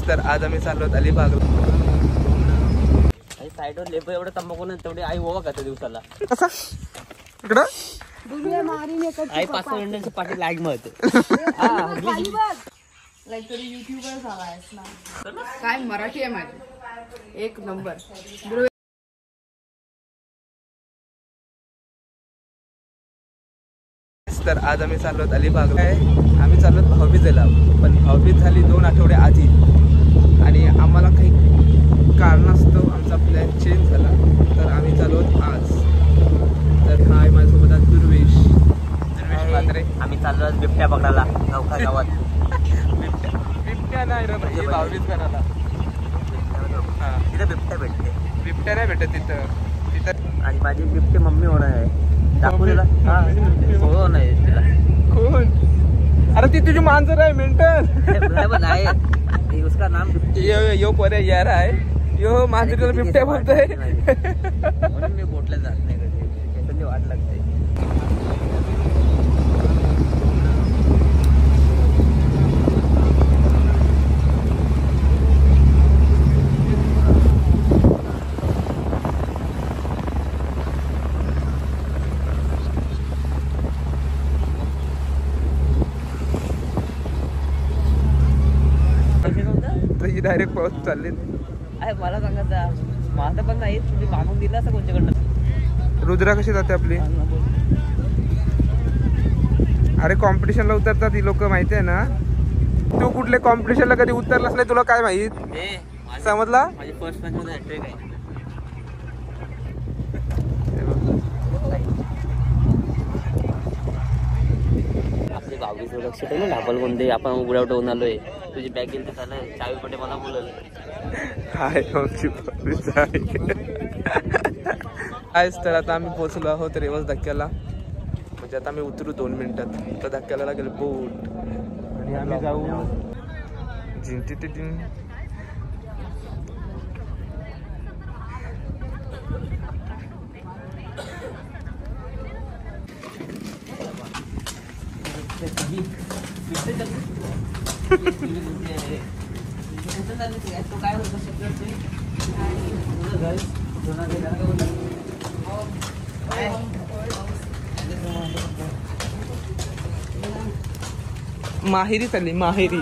तर आज आम्ही चाललो अलिबाग. साईडवर लेबर एवढं तंबाखू नाही तेवढी आई ओवा का दिवसाला कसं इकडं आई 5 मिनिटांची पाठी लाईक मिळते. लाईक तरी युट्यूबर झालायस ना. काय मराठी आहे माझी एक नंबर. तर आज आम्ही चाललो अलिबाग. आम्ही चाललो भाऊबीजेला, पण भाऊबीज झाली 2 आठवडे आधी आणि आम्हाला काही कारणास्तव आमचा प्लॅन चेंज झाला. तर आम्ही चाललो आज. तर हाय, माझ्यासोबत आज दुर्वेश मात्रे. आम्ही चाललो आज बिबट्या पकडायला नौका गावात. बिबट्या नाही रे भाई, भाऊबीज करायला. तिथं बिबट्या भेटते. बिबट्या नाही भेटत तिथं. आणि माझी बिबटे मम्मी होणार आहे. दाखवलेला हो नाही तिला. कोण? अरे ती तुझी मांजर आहे मेंटल आहे. उसका नाम यो पर्या यार आहे. यो मांजरीला बिबट्या बोलतोय. म्हणून मी बोटला जात नाही कधी वाट लागते. डायरेक्ट पाऊस चालले. मला सांगायचं माझं पण नाही, तुम्ही मागून दिलं असं कोणच्याकडनं. रुद्रा कशी जाते आपली? अरे कॉम्पिटिशनला उतरतात ही लोक, माहिती आहे ना. तू कुठल्या कॉम्पिटिशनला कधी उतरलास नाही, तुला काय माहित? समजला? माझी फर्स्ट मॅच मध्ये हॅट्रिक आहे. आपली 22 सुरक्षित आहे ना ढापल कोणते. आपण उघड्या उठवून आलोय. तुझी बॅग गेली तर झालं. चावी पटे मला बोलल आहेच. तर आता आम्ही पोहोचलो आहोत रेवस धक्क्याला. म्हणजे आता आम्ही उतरू 2 मिनिटात. तर धक्क्याला लागेल बोट आणि आम्ही जाऊ जिंटिटिन. तो काय होतं माहेरी चालली माहेरी.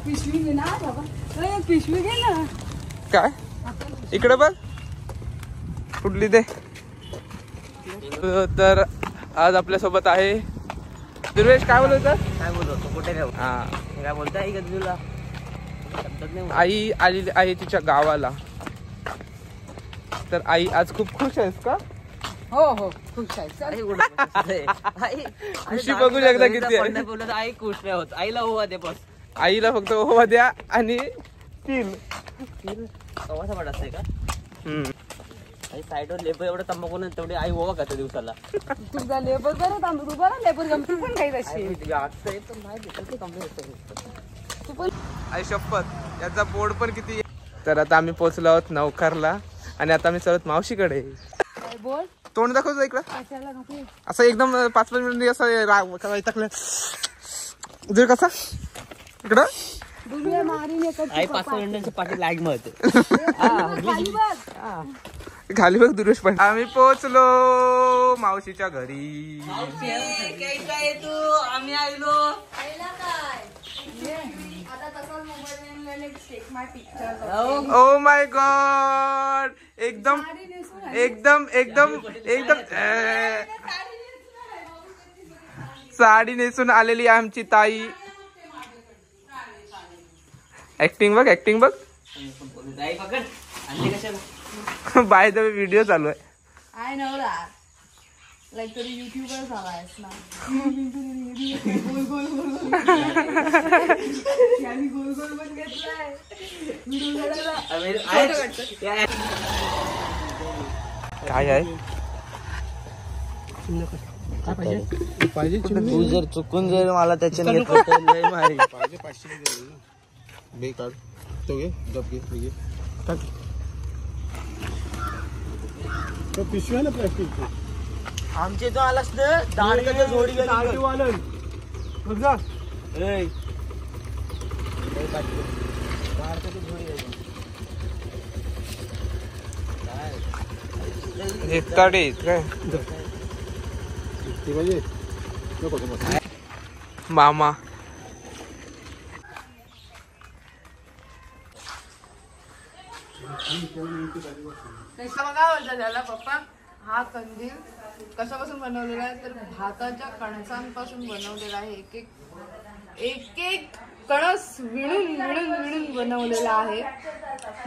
पिशवी घे ना बाबा, पिशवी घे ना. काय इकडे बघ कुठली ते. तर आज आपल्या सोबत आहे दुर्वेश. काय बोलत काय बोलतो कुठे घेऊ? काय बोलता आई कधी तुला? आई आलेली आहे तिच्या गावाला. तर आई आज खूप खुश आहेस का? हो हो खुश आहे. खुशी बघू शकता किती आहे. बोलत आई खुश नाही होत. आईला ओवा दे बस. आईला फक्त ओवा द्या आणि तीन ओवाचा वाट असते का? आई साईडवर लेबर एवढं तंबाखू नाही तेवढी आई ओवा का दिवसाला. तुझा लेबर बरं थांब. तू बरं लेबर गमती पण काही तशी. तू पण आई शपथ याचा बोर्ड पण किती. तर आता आम्ही पोहोचलो आहोत नौकारला आणि आता आम्ही चालत मावशीकडे. बोल तोंड दाखवतो इकडं. असं एकदम 5-5 मिनिट असं टाकलं जर कसा इकडं. आई 5 मिनिटांची पाठी लाईक मिळते. खाली बघ दुर्वेश. पण आम्ही पोहोचलो मावशीच्या घरी. आम्ही आलो. Oh my God. एकदम एकदम एकदम एकदम साडी नेसून आलेली आमची ताई. ऍक्टिंग बघ, ऍक्टिंग बघ. बाय द वे व्हिडिओ चालू आहे. I know that. लाईक तरी युट्यूबर झालायस ना. गोल गोल गोल गोल गोल गोल पण घेतलाय काय आहे. तू जर चुकून जर मला त्याच्या पिशव्या ना प्लास्टिक आमचे तो आलास ना दाढ जोडी बघ काय मामा बघा बोलतात त्याला पप्पा. हा कंदील कशापासून बनवलेला आहे तर भाताच्या कणसांपासून बनवलेला आहे. एक एक कणस विणून विणून विणून बनवलेला आहे.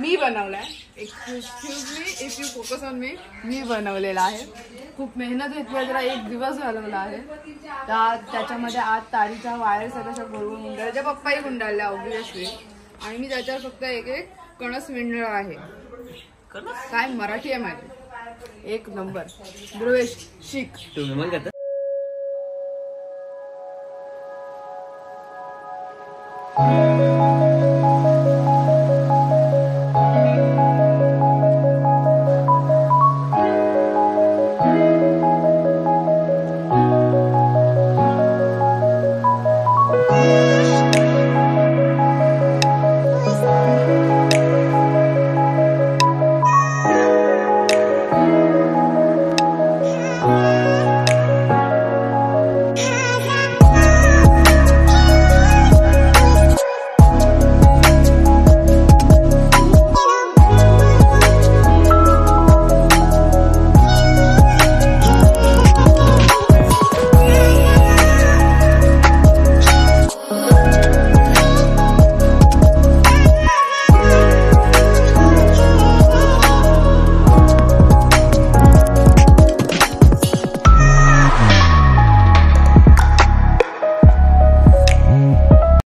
मी बनवलाय. Excuse me if you focus on me बनवलेला आहे. खूप मेहनत घेतली, जरा एक दिवस घालवला आहे. त्याच्यामध्ये आत तारीच्या वायर सगळ्या गुंडाळल्या, त्याच्या पप्पाही गुंडाळल्या ऑब्विसली, आणि मी त्याच्यावर फक्त एक एक कणस विणला आहे. काय मराठी आहे माझी एक नंबर. ध्रुवेश शिक. तुम्ही मग करता Thank you.